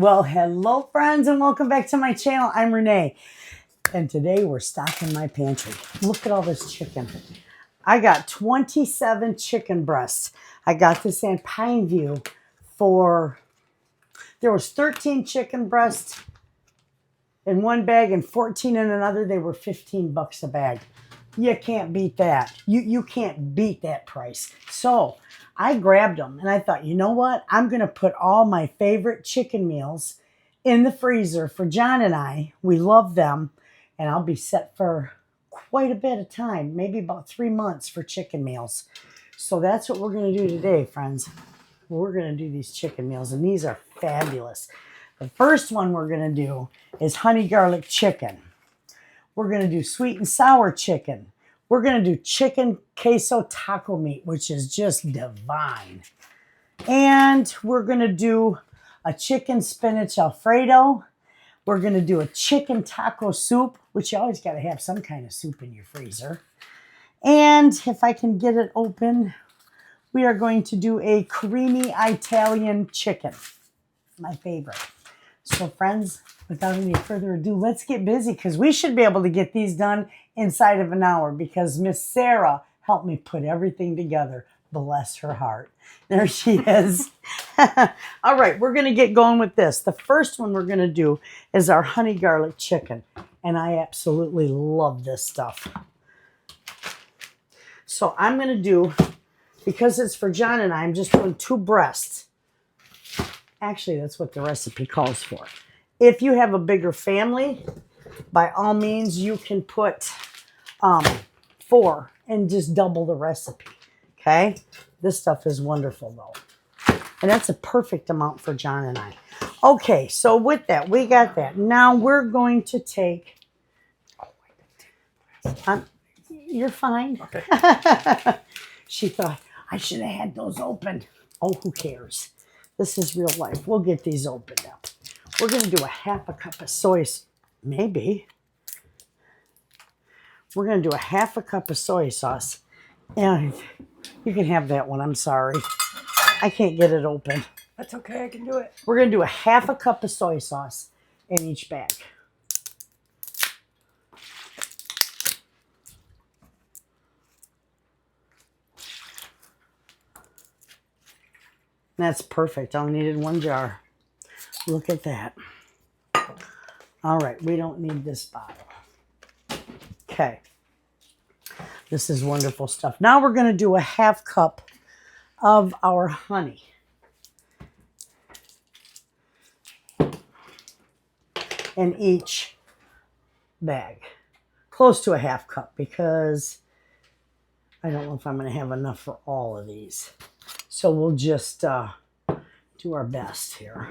Well, hello friends and welcome back to my channel. I'm Renee and today we're stocking my pantry. Look at all this chicken. I got 27 chicken breasts. I got this in Pineview there was 13 chicken breasts in one bag and 14 in another. They were 15 bucks a bag. You can't beat that. You can't beat that price. So I grabbed them and I thought, you know what? I'm going to put all my favorite chicken meals in the freezer for John and I. We love them and I'll be set for quite a bit of time, maybe about 3 months for chicken meals. So that's what we're going to do today, friends. We're going to do these chicken meals and these are fabulous. The first one we're going to do is honey garlic chicken. We're going to do sweet and sour chicken. We're going to do chicken queso taco meat, which is just divine. And we're going to do a chicken spinach Alfredo. We're going to do a chicken taco soup, which you always got to have some kind of soup in your freezer. And if I can get it open, we are going to do a creamy Italian chicken, my favorite. So friends, without any further ado, let's get busy because we should be able to get these done inside of an hour because Miss Sarah helped me put everything together. Bless her heart. There she is. All right, we're going to get going with this. The first one we're going to do is our honey garlic chicken. And I absolutely love this stuff. So I'm going to do, because it's for John and I, I'm just doing 2 breasts. Actually, that's what the recipe calls for. If you have a bigger family, by all means, you can put 4 and just double the recipe. Okay? This stuff is wonderful, though. And that's a perfect amount for John and I. Okay, so with that, we got that. Now we're going to take... you're fine. Okay. She thought, I should have had those open. Oh, who cares? This is real life. We'll get these opened up. We're going to do a 1/2 cup of soy, maybe. We're going to do a 1/2 cup of soy sauce. And you can have that one. I'm sorry. I can't get it open. That's okay. I can do it. We're going to do a 1/2 cup of soy sauce in each bag. That's perfect. I only needed 1 jar. Look at that. All right, we don't need this bottle. Okay. This is wonderful stuff. Now we're going to do a 1/2 cup of our honey. In each bag. Close to a 1/2 cup because I don't know if I'm going to have enough for all of these. So we'll just do our best here.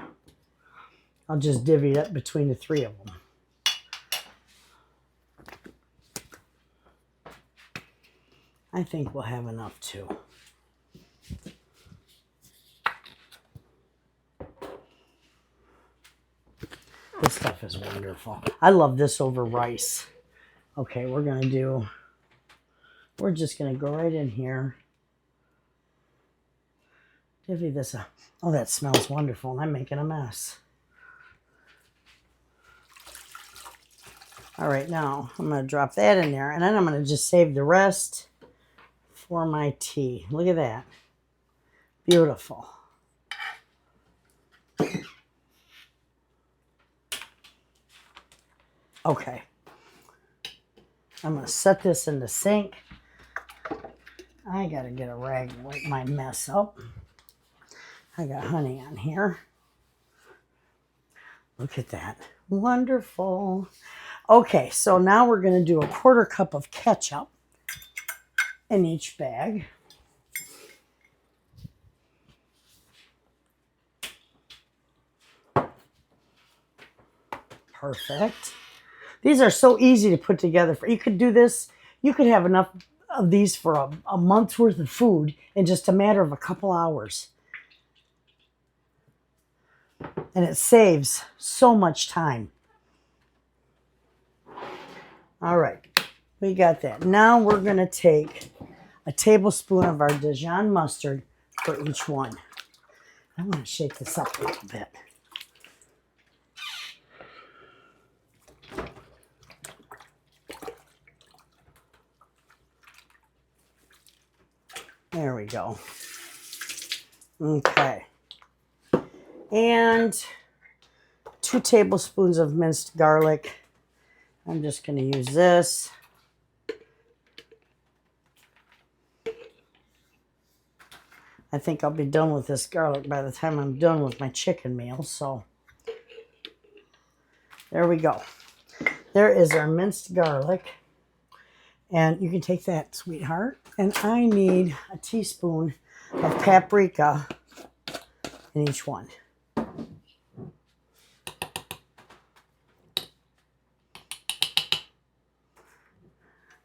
I'll just divvy it up between the 3 of them. I think we'll have enough too. This stuff is wonderful. I love this over rice. Okay, we're just going to go right in here. Divvy this up. Oh, that smells wonderful, and I'm making a mess. All right, now I'm going to drop that in there, and then I'm going to just save the rest for my tea. Look at that. Beautiful. Okay. I'm going to set this in the sink. I got to get a rag and wipe my mess up. I got honey on here. Look at that. Wonderful. Okay, so now we're going to do a 1/4 cup of ketchup in each bag. Perfect. These are so easy to put together. You could do this. You could have enough of these for a month's worth of food in just a matter of a couple hours. And it saves so much time. All right, we got that. Now we're going to take a tablespoon of our Dijon mustard for each one. I want to shake this up a little bit. There we go. Okay. And 2 tablespoons of minced garlic. I'm just going to use this. I think I'll be done with this garlic by the time I'm done with my chicken meal. So there we go. There is our minced garlic. And you can take that, sweetheart. And I need a teaspoon of paprika in each one.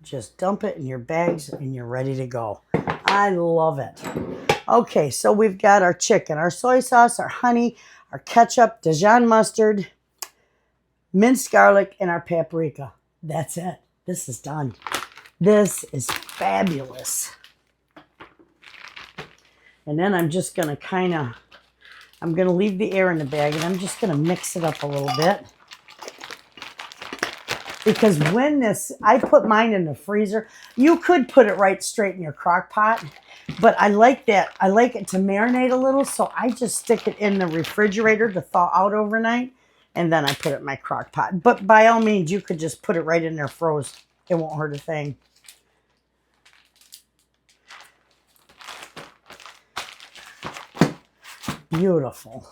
Just dump it in your bags and you're ready to go. I love it. Okay, so we've got our chicken, our soy sauce, our honey, our ketchup, Dijon mustard, minced garlic, and our paprika. That's it. This is done. This is fabulous. And then I'm just going to I'm going to leave the air in the bag and I'm just going to mix it up a little bit. Because I put mine in the freezer. You could put it right straight in your crock pot, but I like that. I like it to marinate a little, so I just stick it in the refrigerator to thaw out overnight, and then I put it in my crock pot. But by all means, you could just put it right in there froze. It won't hurt a thing. Beautiful.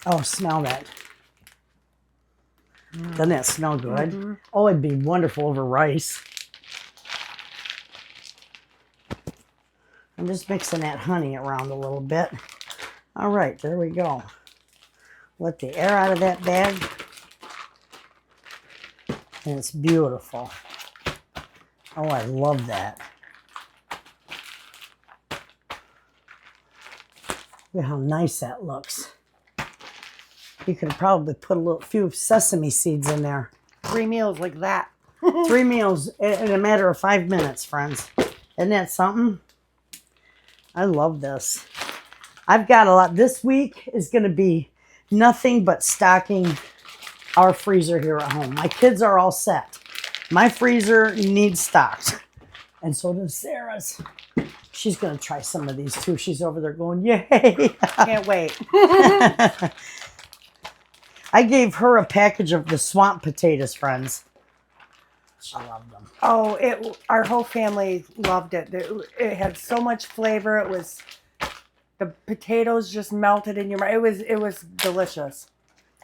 Oh, smell that. Doesn't that smell good? Mm-hmm. Oh, it'd be wonderful over rice. I'm just mixing that honey around a little bit. All right, there we go. Let the air out of that bag. And it's beautiful. Oh, I love that. Look how nice that looks. You could probably put a few sesame seeds in there. 3 meals like that. 3 meals in a matter of 5 minutes, friends. Isn't that something? I love this. I've got a lot. This week is going to be nothing but stocking our freezer here at home. My kids are all set. My freezer needs stocked. And so does Sarah's. She's going to try some of these too. She's over there going, yay. Can't wait. I gave her a package of the swamp potatoes, friends. She loved them. Oh, our whole family loved it. It had so much flavor. It was, the potatoes just melted in your mouth. It was delicious.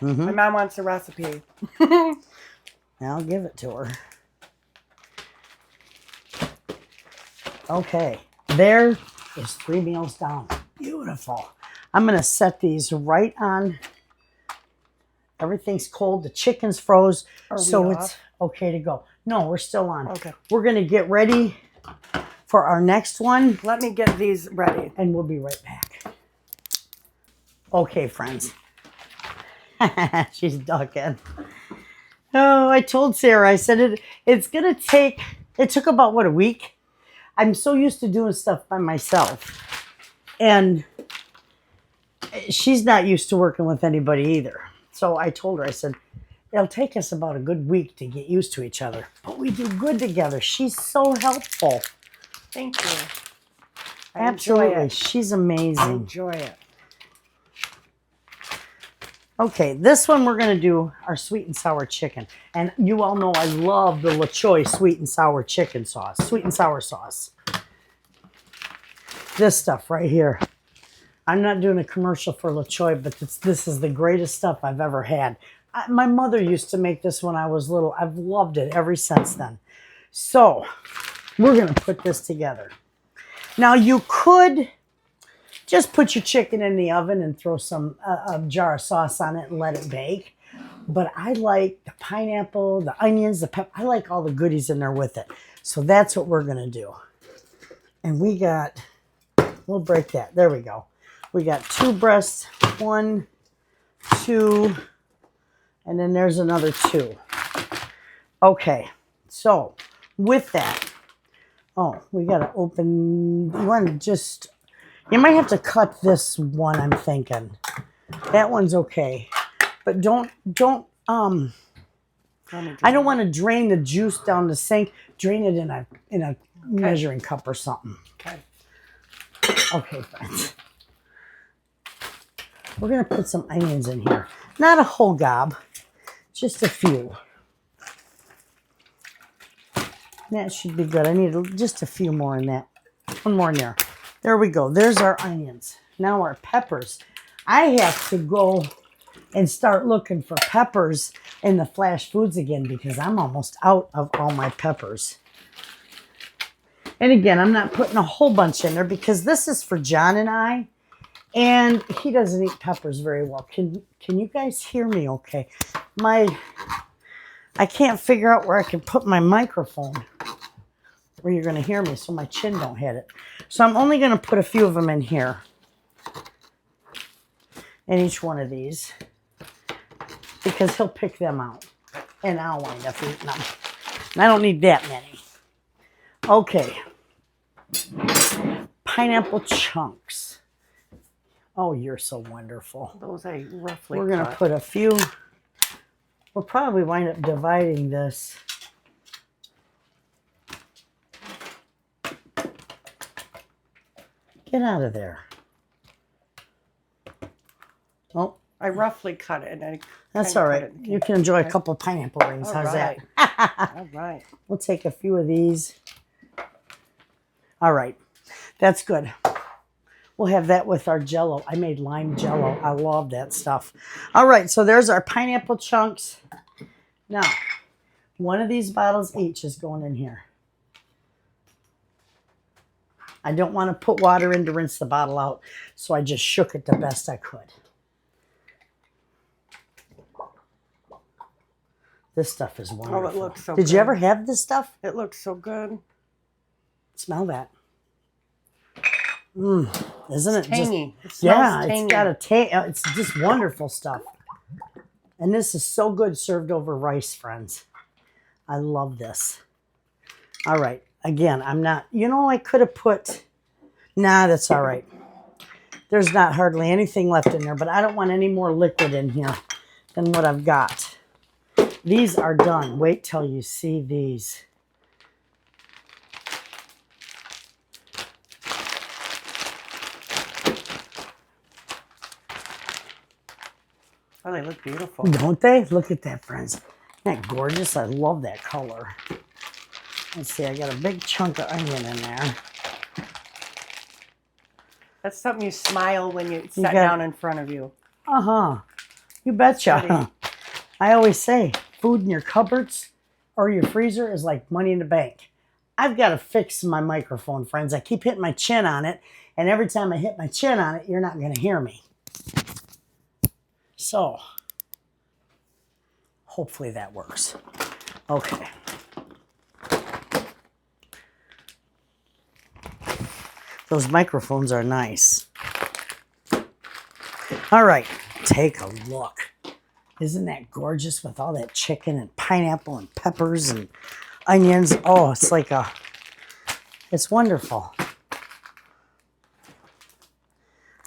Mm-hmm. My mom wants a recipe. I'll give it to her. Okay, there is 3 meals down. Beautiful. I'm going to set these right on. Everything's cold. The chicken's froze, so it's okay to go. No, we're still on. Okay. We're going to get ready for our next one. Let me get these ready. And we'll be right back. Okay, friends. She's ducking. Oh, I told Sarah, I said it's going to take, it took about, what, a week? I'm so used to doing stuff by myself. And she's not used to working with anybody either. So I told her, I said, it'll take us about a good week to get used to each other. But we do good together. She's so helpful. Thank you. Absolutely. She's amazing. I enjoy it. Okay, this one we're going to do our sweet and sour chicken. And you all know I love the Choy sweet and sour chicken sauce. Sweet and sour sauce. This stuff right here. I'm not doing a commercial for Choy, but this is the greatest stuff I've ever had. My mother used to make this when I was little. I've loved it ever since then. So we're going to put this together. Now you could just put your chicken in the oven and throw a jar of sauce on it and let it bake. But I like the pineapple, the onions, the pepper. I like all the goodies in there with it. So that's what we're going to do. And we'll break that. There we go. We got 2 breasts, 1, 2, and then there's another 2. Okay, so with that, we got to open, you might have to cut this one, I'm thinking. That one's okay. But I don't want to drain the juice down the sink. Drain it in a measuring cup or something. Okay. Okay, friends. We're going to put some onions in here. Not a whole gob, just a few. That should be good. I need just a few more in that. One more in there. There we go. There's our onions. Now our peppers. I have to go and start looking for peppers in the flash foods again because I'm almost out of all my peppers. And again, I'm not putting a whole bunch in there because this is for John and I. And he doesn't eat peppers very well. Can you guys hear me okay? I can't figure out where I can put my microphone where you're going to hear me so my chin don't hit it. So I'm only going to put a few of them in here. In each one of these. Because he'll pick them out. And I'll wind up eating them. And I don't need that many. Okay. Pineapple chunks. Oh, you're so wonderful. Those I roughly We're going to put a few. We'll probably wind up dividing this. Get out of there. Oh, I roughly cut it. And that's all right. You can enjoy a couple pineapple rings. All How's right. that? All right. We'll take a few of these. All right. That's good. We'll have that with our Jell-O. I made lime Jell-O. I love that stuff. All right. So there's our pineapple chunks. Now, one of these bottles each is going in here. I don't want to put water in to rinse the bottle out, so I just shook it the best I could. This stuff is wonderful. Oh, it looks so good. Did you good. ever have this stuff? It looks so good. Smell that. Isn't it Tangy. just, It yeah, smells tangy. it's got a it's just wonderful stuff. And this is so good served over rice, friends. I love this. All right. Again, I'm not, I could have put, nah, that's all right. There's not hardly anything left in there, but I don't want any more liquid in here than what I've got. These are done. Wait till you see these. Oh, they look beautiful. Don't they? Look at that, friends. Isn't that gorgeous? I love that color. Let's see. I got a big chunk of onion in there. That's something you smile when you sit down in front of you. Uh-huh. You betcha. I always say, food in your cupboards or your freezer is like money in the bank. I've got to fix my microphone, friends. I keep hitting my chin on it, and every time I hit my chin on it, you're not going to hear me. So, hopefully that works. Okay. Those microphones are nice. All right, take a look. Isn't that gorgeous with all that chicken and pineapple and peppers and onions? Oh, it's like it's wonderful.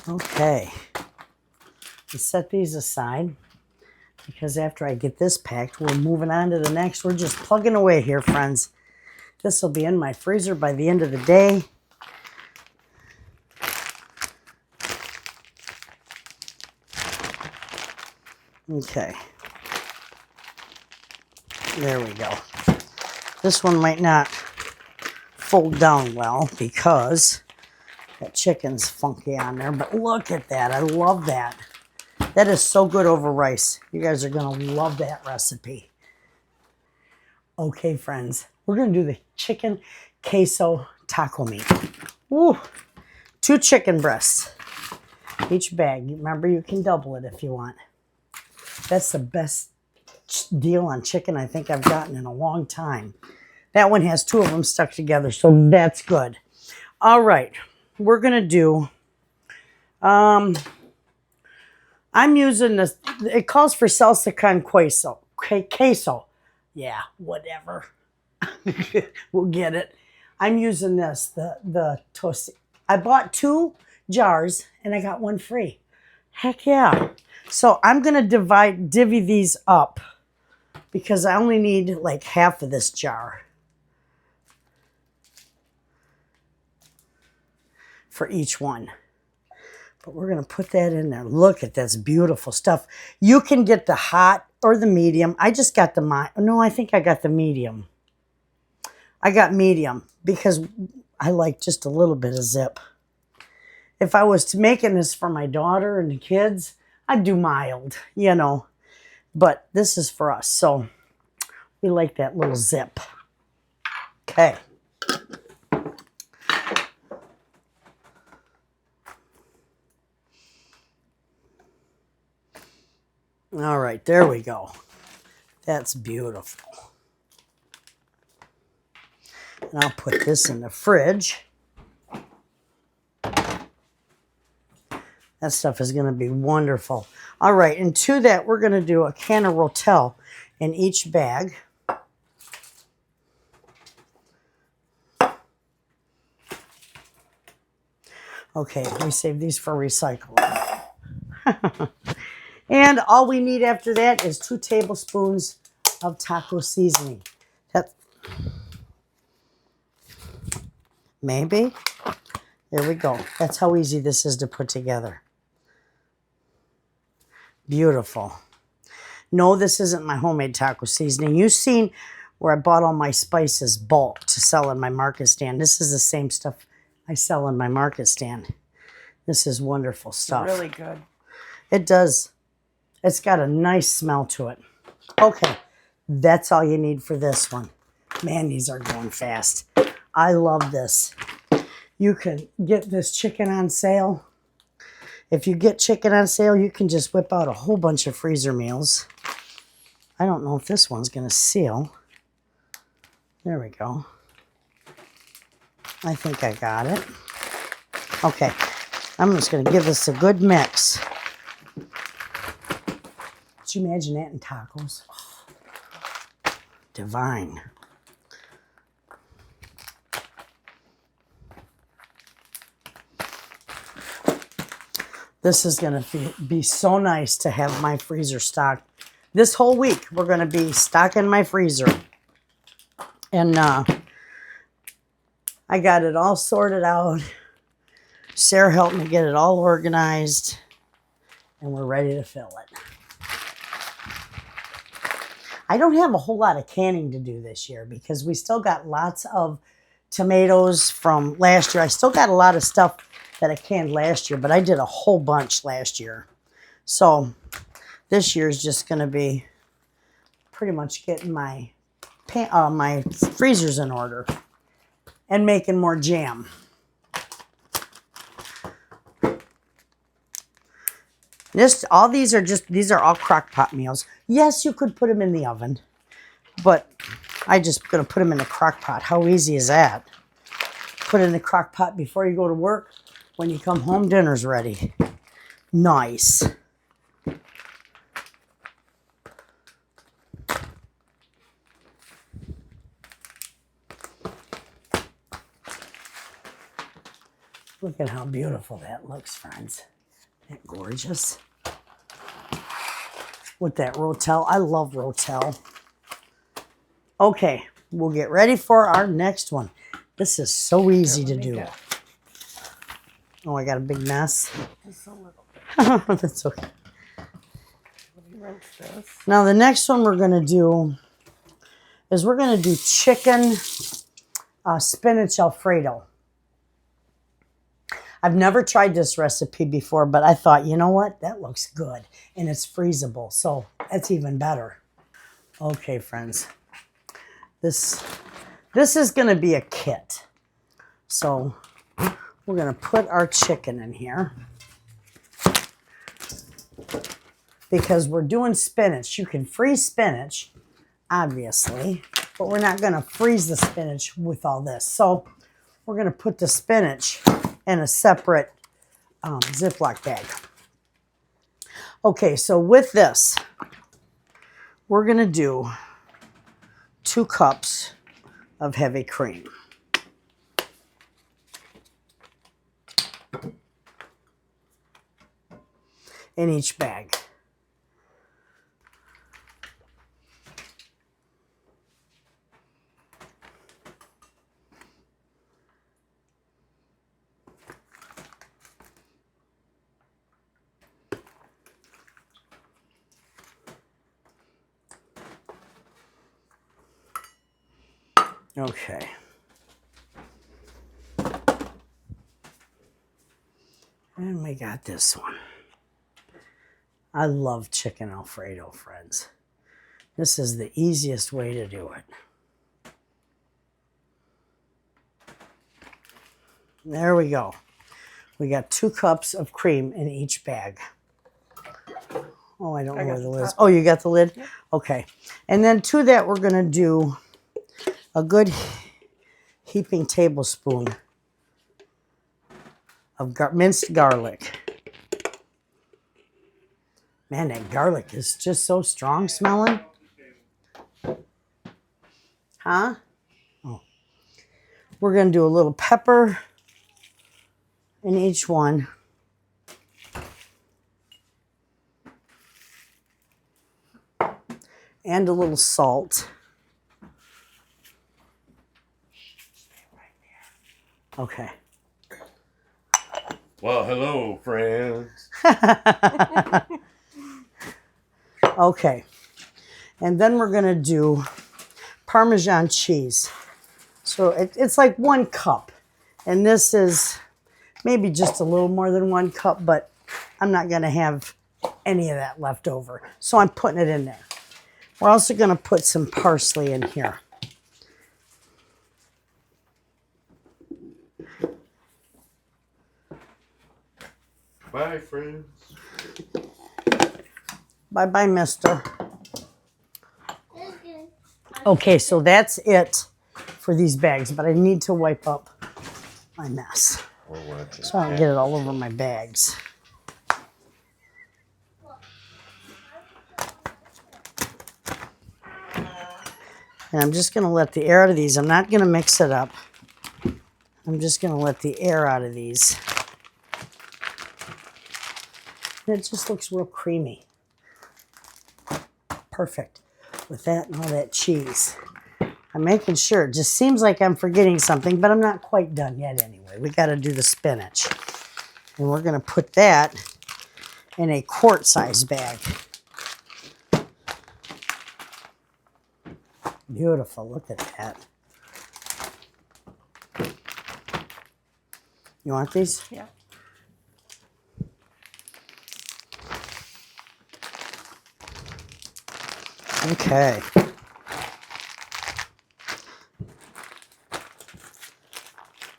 Okay. Let's set these aside because after I get this packed, we're moving on to the next. We're just plugging away here, friends. This will be in my freezer by the end of the day. Okay. There we go. This one might not fold down well because that chicken's funky on there, but look at that. I love that. That is so good over rice. You guys are going to love that recipe. Okay, friends. We're going to do the chicken queso taco meat. Ooh, 2 chicken breasts. Each bag. Remember, you can double it if you want. That's the best deal on chicken I think I've gotten in a long time. That one has 2 of them stuck together, so that's good. All right. We're going to do, I'm using this, it calls for salsa con queso. Queso. Yeah, whatever. We'll get it. I'm using this, the toast. I bought 2 jars and I got 1 free. Heck yeah. So I'm going to divvy these up because I only need like half of this jar. for each one. But we're going to put that in there. Look at this beautiful stuff. You can get the hot or the medium. I just got no, I think I got the medium. I got medium because I like just a little bit of zip. If I was to making this for my daughter and the kids, I'd do mild, you know. But this is for us, so we like that little zip. Okay. All right, there we go. That's beautiful. And I'll put this in the fridge. That stuff is going to be wonderful. All right, and to that, we're going to do a can of Rotel in each bag. Okay, we save these for recycling. And all we need after that is 2 tablespoons of taco seasoning. Maybe. There we go. That's how easy this is to put together. Beautiful. No, this isn't my homemade taco seasoning. You've seen where I bought all my spices bulk to sell in my market stand. This is the same stuff I sell in my market stand. This is wonderful stuff. Really good. It does. It's got a nice smell to it. Okay, that's all you need for this one. Man, these are going fast. I love this. You can get this chicken on sale. If you get chicken on sale, you can just whip out a whole bunch of freezer meals. I don't know if this one's going to seal. There we go. I think I got it. Okay, I'm just going to give this a good mix. Could you imagine that in tacos? Oh, divine. This is going to be so nice to have my freezer stocked. This whole week, we're going to be stocking my freezer. And I got it all sorted out. Sarah helped me get it all organized. And we're ready to fill it. I don't have a whole lot of canning to do this year because we still got lots of tomatoes from last year. I still got a lot of stuff that I canned last year, but I did a whole bunch last year. So this year is just going to be pretty much getting my freezers in order and making more jam. These are all crock pot meals. Yes, you could put them in the oven, but I just going to put them in the crock pot. How easy is that? Put it in the crock pot before you go to work. When you come home, dinner's ready. Nice. Look at how beautiful that looks, friends. Isn't that gorgeous? With that Rotel. I love Rotel. Okay, we'll get ready for our next one. This is so easy to do. Oh, I got a big mess. Just a little bit. That's okay. Let me rinse this. Now the next one we're going to do is we're going to do chicken spinach Alfredo. I've never tried this recipe before, but I thought, you know what? That looks good. And it's freezable, so that's even better. Okay, friends. This is going to be a kit. So we're going to put our chicken in here. Because we're doing spinach. You can freeze spinach, obviously, but we're not going to freeze the spinach with all this. So we're going to put the spinach in a separate Ziploc bag. Okay, so with this, we're going to do 2 cups of heavy cream. In each bag. Okay. And we got this one. I love chicken Alfredo, friends. This is the easiest way to do it. There we go. We got 2 cups of cream in each bag. Oh, I don't know where the lid is. Oh, you got the lid? Yep. Okay. And then to that, we're going to do a good heaping tablespoon of minced garlic. Man, that garlic is just so strong smelling. Huh? Oh. We're going to do a little pepper in each one. And a little salt. Okay. Well, hello, friends. Okay. And then we're going to do Parmesan cheese. So it's like 1 cup. And this is maybe just a little more than 1 cup, but I'm not going to have any of that left over. So I'm putting it in there. We're also going to put some parsley in here. Bye, friends. Bye-bye, mister. Okay, so that's it for these bags, but I need to wipe up my mess so I don't get it all over my bags. And I'm just going to let the air out of these. I'm not going to mix it up. I'm just going to let the air out of these. And it just looks real creamy. Perfect. With that and all that cheese. I'm making sure. It just seems like I'm forgetting something, but I'm not quite done yet anyway. We got to do the spinach. And we're going to put that in a quart-size bag. Beautiful. Look at that. You want these? Yeah. Okay.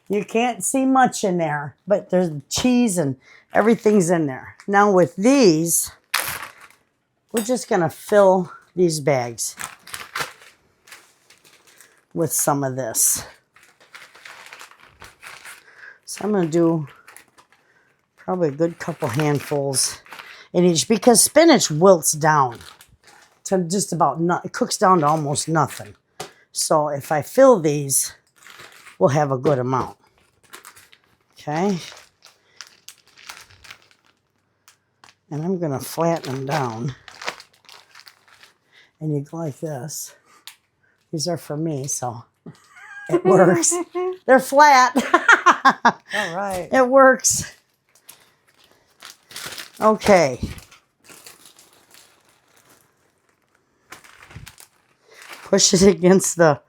You can't see much in there, but there's cheese and everything's in there. Now with these, we're just going to fill these bags with some of this. So I'm going to do probably a good couple handfuls in each because spinach wilts down to just about it cooks down to almost nothing. So if I fill these, we'll have a good amount. Okay. And I'm going to flatten them down. And you go like this. These are for me, so it works. They're flat. All right. It works. Okay. Push it against the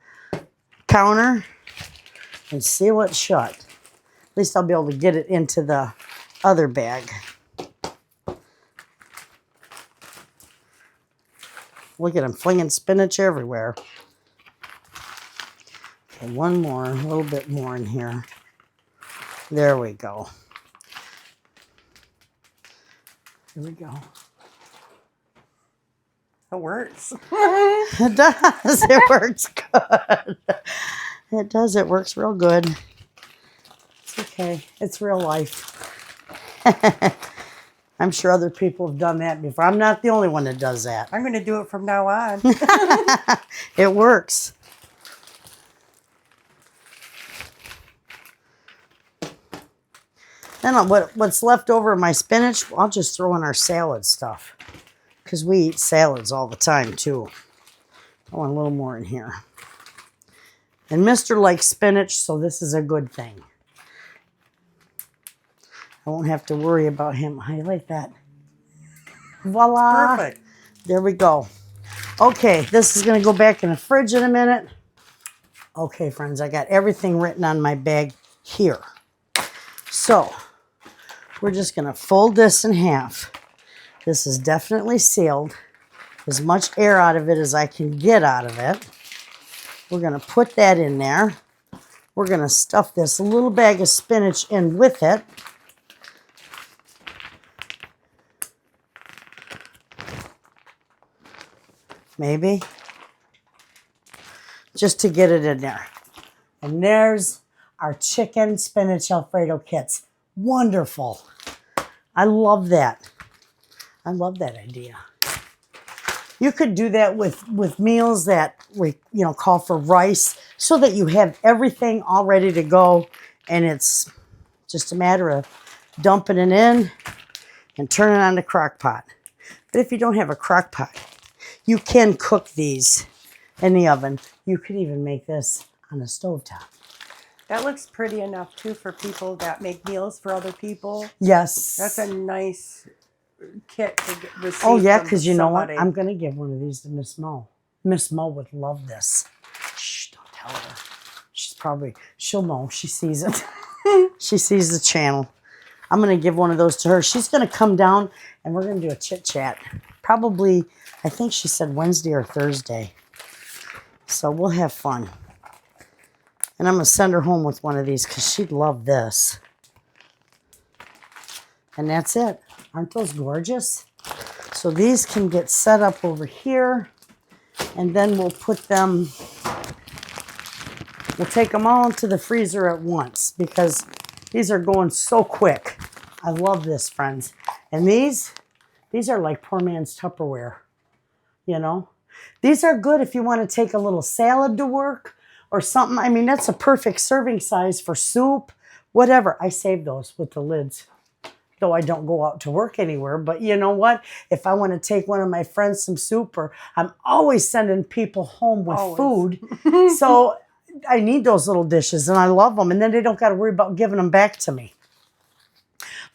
counter and seal it shut. At least I'll be able to get it into the other bag. Look at them flinging spinach everywhere. Okay, one more, a little bit more in here. There we go. Here we go. It works. It does. It works good. It does. It works real good. It's okay. It's real life. I'm sure other people have done that before. I'm not the only one that does that. I'm going to do it from now on. It works. Then what's left over of my spinach, I'll just throw in our salad stuff. Because we eat salads all the time, too. I want a little more in here. And Mr. likes spinach, so this is a good thing. I won't have to worry about him. How do you like that? Voila. Perfect. There we go. Okay, this is going to go back in the fridge in a minute. Okay, friends, I got everything written on my bag here. So we're just going to fold this in half. This is definitely sealed. As much air out of it as I can get out of it. We're going to put that in there. We're going to stuff this little bag of spinach in with it. Maybe. Just to get it in there. And there's our chicken spinach Alfredo kits. Wonderful. I love that. I love that idea. You could do that with meals that call for rice, so that you have everything all ready to go, and it's just a matter of dumping it in and turning on the crock pot. But if you don't have a crock pot, you can cook these in the oven. You could even make this on a stovetop. That looks pretty enough too for people that make meals for other people. Yes. That's a nice kit to receive. Oh yeah, from because you know what? somebody. I'm going to give one of these to Miss Mo. Miss Mo would love this. Shh, don't tell her. She'll know. She sees it. She sees the channel. I'm going to give one of those to her. She's going to come down and we're going to do a chit chat. Probably, I think she said Wednesday or Thursday. So we'll have fun. And I'm going to send her home with one of these because she'd love this. And that's it. Aren't those gorgeous? So these can get set up over here. And then we'll put them, we'll take them all into the freezer at once because these are going so quick. I love this, friends. And these are like poor man's Tupperware, you know. These are good if you want to take a little salad to work or something. I mean, that's a perfect serving size for soup, whatever. I save those with the lids. Though I don't go out to work anywhere. But you know what? If I want to take one of my friends some soup, or I'm always sending people home with food. So I need those little dishes and I love them. And then they don't got to worry about giving them back to me.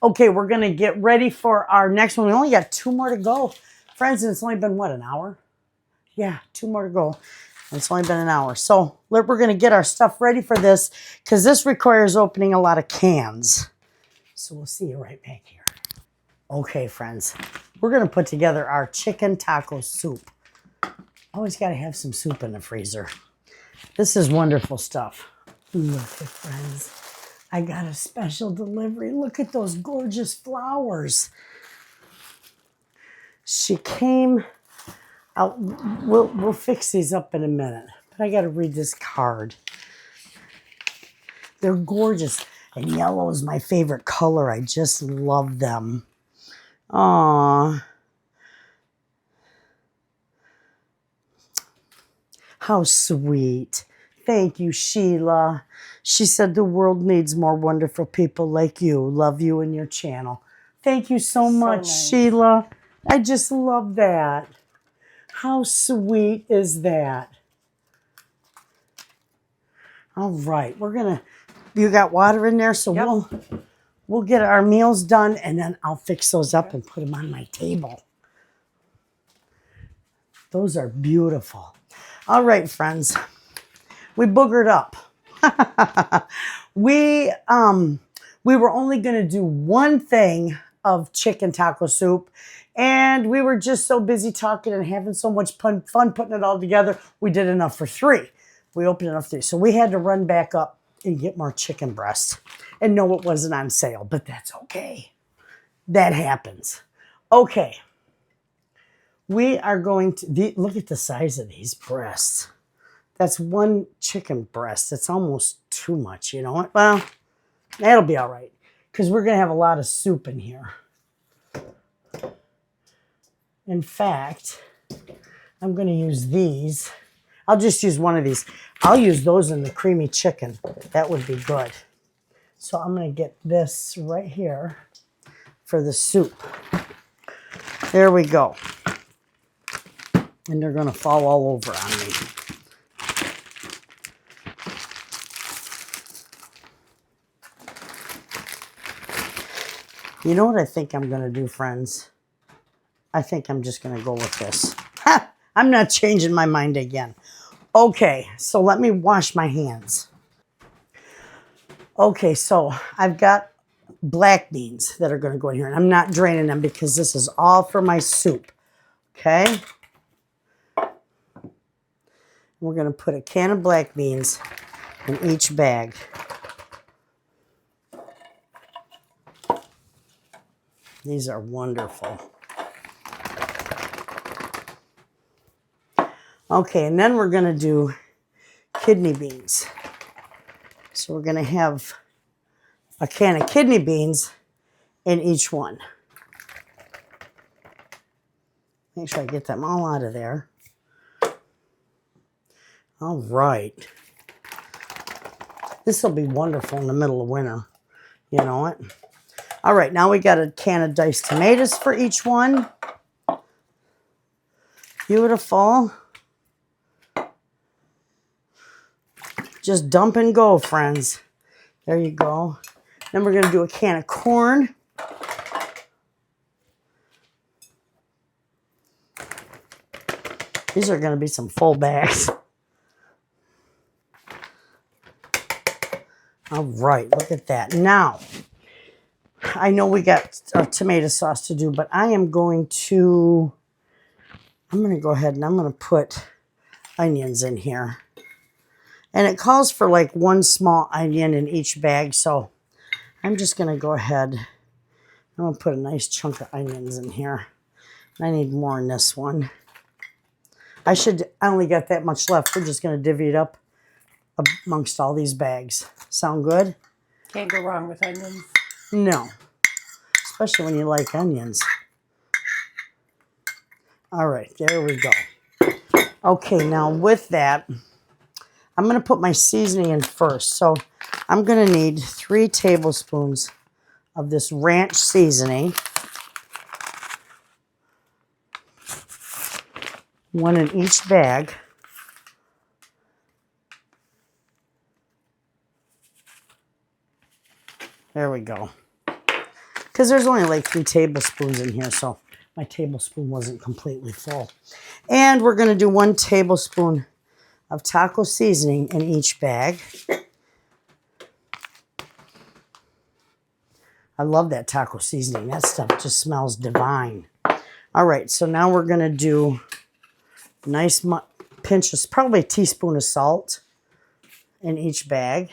Okay, we're going to get ready for our next one. We only got 2 more to go. Friends, and it's only been, what, an hour? Yeah, 2 more to go. And it's only been an hour. So we're going to get our stuff ready for this because this requires opening a lot of cans. So we'll see you right back here. Okay, friends, we're going to put together our chicken taco soup. Always got to have some soup in the freezer. This is wonderful stuff. Look at, friends, I got a special delivery. Look at those gorgeous flowers. She came out. We'll fix these up in a minute. But I got to read this card. They're gorgeous. And yellow is my favorite color. I just love them. Aww. How sweet. Thank you, Sheila. She said the world needs more wonderful people like you. Love you and your channel. Thank you so much, nice. Sheila. I just love that. How sweet is that? All right, we're going to... You got water in there, so Yep. we'll get our meals done, and then I'll fix those up and put them on my table. Those are beautiful. All right, friends. We boogered up. We were only going to do one thing of chicken taco soup, and we were just so busy talking and having so much fun putting it all together. We did enough for 3. We opened enough for 3. So we had to run back up and get more chicken breast. And no, it wasn't on sale, but that's okay. That happens. Okay. We are going to, look at the size of these breasts. That's one chicken breast. It's almost too much, you know what? Well, that'll be all right because we're going to have a lot of soup in here. In fact, I'm going to use these. I'll just use one of these. I'll use those in the creamy chicken. That would be good. So I'm going to get this right here for the soup. There we go. And they're going to fall all over on me. You know what I think I'm going to do, friends? I think I'm just going to go with this. Ha! I'm not changing my mind again. Okay, so let me wash my hands. Okay, so I've got black beans that are going to go in here, and I'm not draining them because this is all for my soup. Okay? We're going to put a can of black beans in each bag. These are wonderful. Okay, and then we're going to do kidney beans. So we're going to have a can of kidney beans in each one. Make sure I get them all out of there. All right. This will be wonderful in the middle of winter. You know what? All right, now we got a can of diced tomatoes for each one. Beautiful. Just dump and go, friends. There you go. Then we're going to do a can of corn. These are going to be some full bags. All right, look at that. Now, I know we got a tomato sauce to do, but I'm going to go ahead and I'm going to put onions in here. And it calls for like 1 small onion in each bag, so I'm just going to go ahead. I'm going to put a nice chunk of onions in here. I need more in this one. I only got that much left. We're just going to divvy it up amongst all these bags. Sound good? Can't go wrong with onions. No. Especially when you like onions. All right, there we go. Okay, now with that, I'm going to put my seasoning in first. So I'm going to need 3 tablespoons of this ranch seasoning. 1 in each bag. There we go. Because there's only like 3 tablespoons in here, so my tablespoon wasn't completely full. And we're going to do 1 tablespoon of taco seasoning in each bag. I love that taco seasoning. That stuff just smells divine. All right, so now we're going to do a nice pinch of, probably a teaspoon of salt in each bag.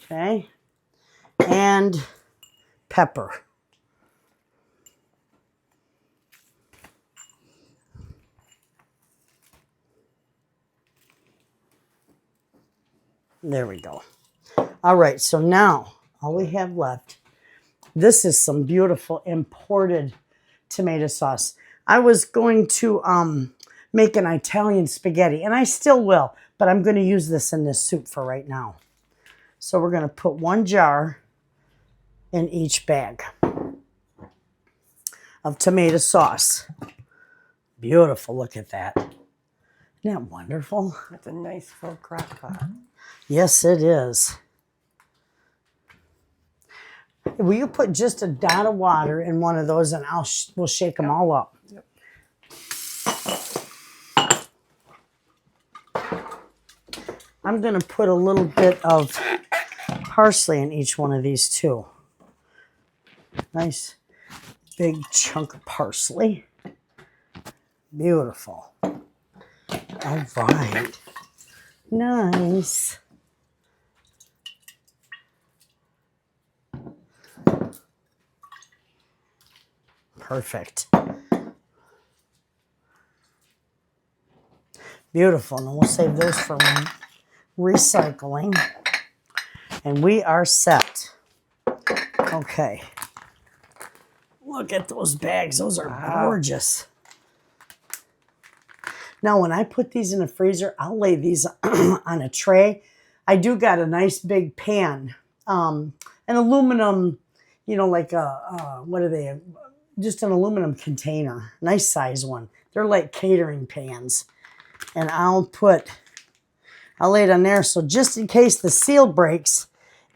Okay. And pepper. There we go. All right, so now all we have left, this is some beautiful imported tomato sauce. I was going to make an Italian spaghetti, and I still will, but I'm going to use this in this soup for right now. So we're going to put 1 jar in each bag of tomato sauce. Beautiful, look at that. Isn't that wonderful? That's a nice full crock pot. Yes, it is. Will you put just a dot of water in one of those, and we'll shake them all up. Yep. I'm going to put a little bit of parsley in each one of these too. Nice big chunk of parsley. Beautiful. All right. Nice. Perfect. Beautiful. And we'll save those for recycling. And we are set. Okay. Look at those bags. Those are gorgeous. Now, when I put these in the freezer, I'll lay these on a tray. I do got a nice big pan. An aluminum, you know, like what are they? Just an aluminum container. Nice size one. They're like catering pans. And I'll lay it on there. So just in case the seal breaks,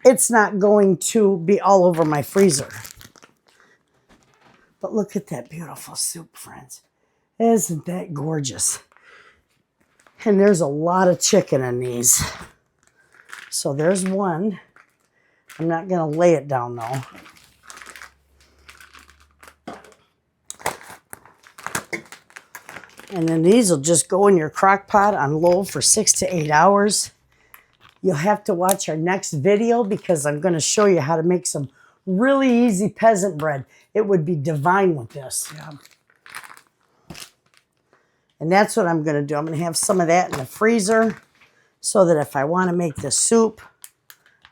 it's not going to be all over my freezer. But look at that beautiful soup, friends. Isn't that gorgeous? And there's a lot of chicken in these. So there's one. I'm not going to lay it down though. And then these will just go in your crock pot on low for 6 to 8 hours. You'll have to watch our next video because I'm going to show you how to make some really easy peasant bread. It would be divine with this. Yeah. And that's what I'm going to do. I'm going to have some of that in the freezer so that if I want to make the soup,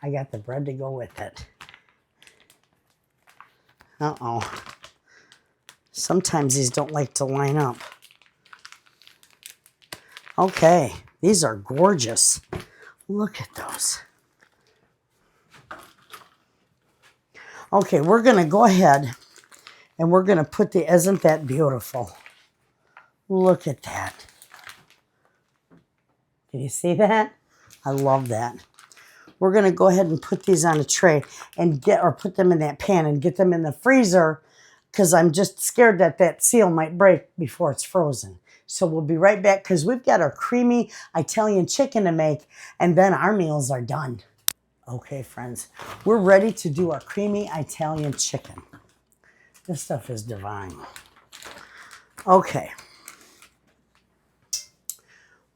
I got the bread to go with it. Uh-oh. Sometimes these don't like to line up. Okay, these are gorgeous. Look at those. Okay, we're going to go ahead and we're going to put the, isn't that beautiful? Look at that. Can you see that? I love that. We're going to go ahead and put these on a tray and put them in that pan and get them in the freezer because I'm just scared that that seal might break before it's frozen. So we'll be right back because we've got our creamy Italian chicken to make and then our meals are done. Okay, friends, we're ready to do our creamy Italian chicken. This stuff is divine. Okay.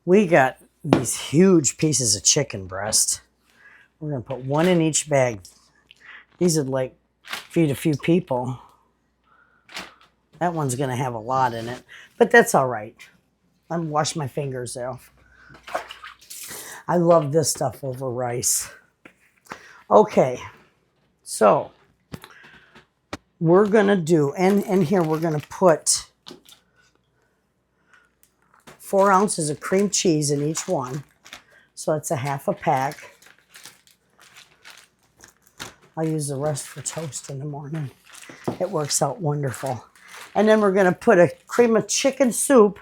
We got these huge pieces of chicken breast. We're going to put one in each bag. These would like feed a few people. That one's going to have a lot in it, but that's all right. I'm wash my fingers off. I love this stuff over rice. Okay, so we're going to do, and here we're going to put 4 ounces of cream cheese in each one. So it's a half a pack. I'll use the rest for toast in the morning. It works out wonderful. And then we're going to put a cream of chicken soup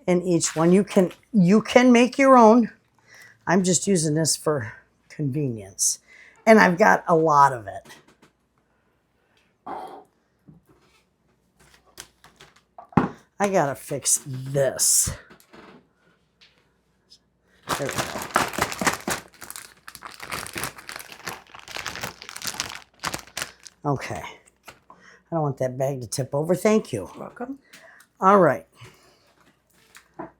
in each one. You can make your own. I'm just using this for convenience. And I've got a lot of it. I got to fix this. There we go. Okay. I don't want that bag to tip over. Thank you. Welcome. All right. I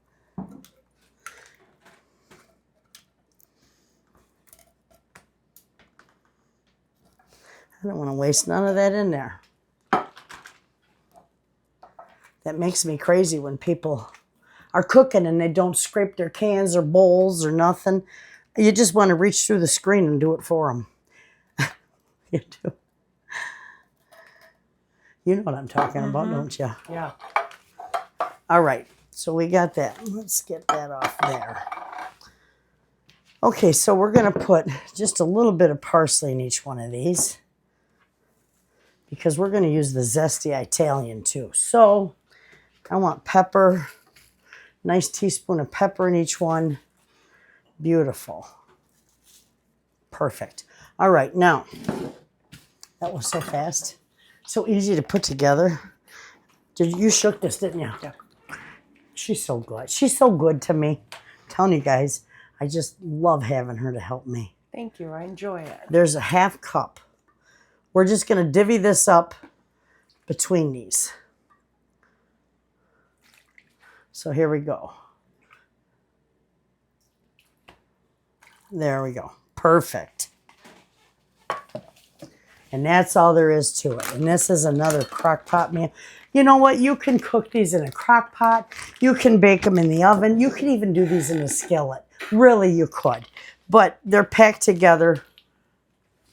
don't want to waste none of that in there. That makes me crazy when people are cooking and they don't scrape their cans or bowls or nothing. You just want to reach through the screen and do it for them. You do. You know what I'm talking about, don't you? Yeah. All right, so we got that. Let's get that off there. Okay, so we're going to put just a little bit of parsley in each one of these because we're going to use the zesty Italian too. So I want pepper, nice teaspoon of pepper in each one. Beautiful. Perfect. All right, now, that was so fast. So easy to put together. You shook this, didn't you? Yeah. She's so good. She's so good to me. I'm telling you guys, I just love having her to help me. Thank you. I enjoy it. There's a half cup. We're just going to divvy this up between these. So here we go. There we go. Perfect. And that's all there is to it. And this is another crock pot meal. You know what? You can cook these in a crock pot. You can bake them in the oven. You can even do these in a skillet. Really, you could. But they're packed together.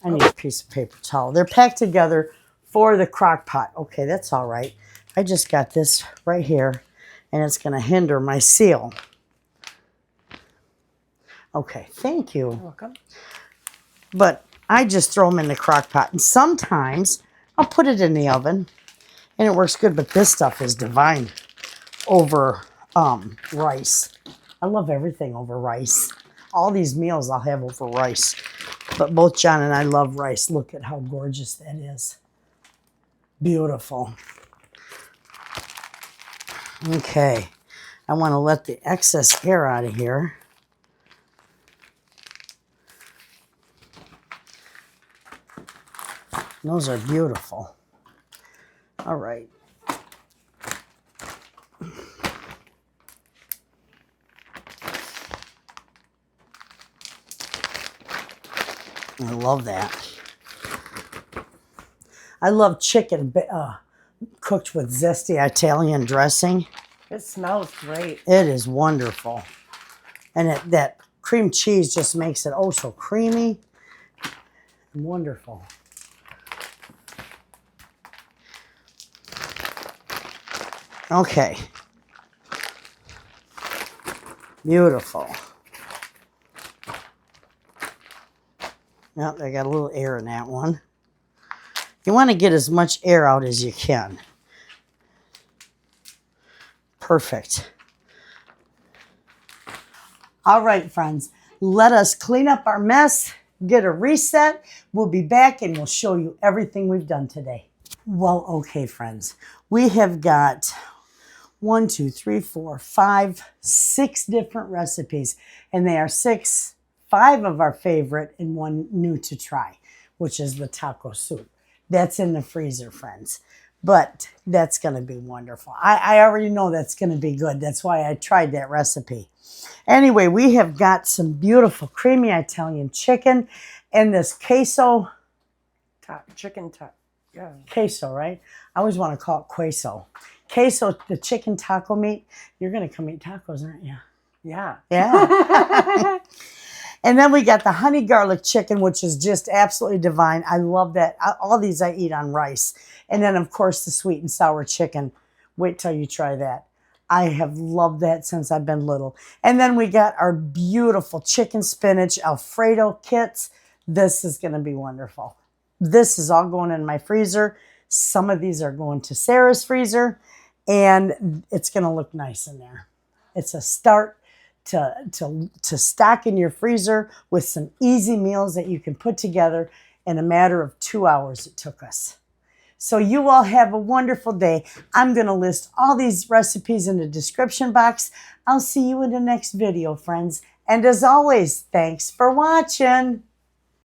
I need a piece of paper towel. They're packed together for the crock pot. Okay, that's all right. I just got this right here, and it's going to hinder my seal. Okay, thank you. You're welcome. But I just throw them in the crock pot. And sometimes I'll put it in the oven, and it works good. But this stuff is divine over rice. I love everything over rice. All these meals I'll have over rice. But both John and I love rice. Look at how gorgeous that is. Beautiful. Okay. I want to let the excess air out of here. Those are beautiful. All right. I love that. I love chicken cooked with zesty Italian dressing. It smells great. It is wonderful. And that cream cheese just makes it oh so creamy and wonderful. Okay. Beautiful. Yep, I got a little air in that one. You want to get as much air out as you can. Perfect. All right, friends, let us clean up our mess, get a reset. We'll be back and we'll show you everything we've done today. Well, okay, friends, we have got 1, 2, 3, 4, 5, 6 different recipes, and they are 5 of our favorite and 1 new to try, which is the taco soup. That's in the freezer, friends. But that's going to be wonderful. I already know that's going to be good. That's why I tried that recipe. Anyway, we have got some beautiful creamy Italian chicken and this queso. Yeah. Queso, right? I always want to call it queso. Queso, the chicken taco meat. You're going to come eat tacos, aren't you? Yeah. Yeah. And then we got the honey garlic chicken, which is just absolutely divine. I love that. All these I eat on rice. And then, of course, the sweet and sour chicken. Wait till you try that. I have loved that since I've been little. And then we got our beautiful chicken spinach Alfredo kits. This is going to be wonderful. This is all going in my freezer. Some of these are going to Sarah's freezer. And it's going to look nice in there. It's a start to stock in your freezer with some easy meals that you can put together in a matter of 2 hours it took us. So you all have a wonderful day. I'm going to list all these recipes in the description box. I'll see you in the next video, friends. And as always, thanks for watching.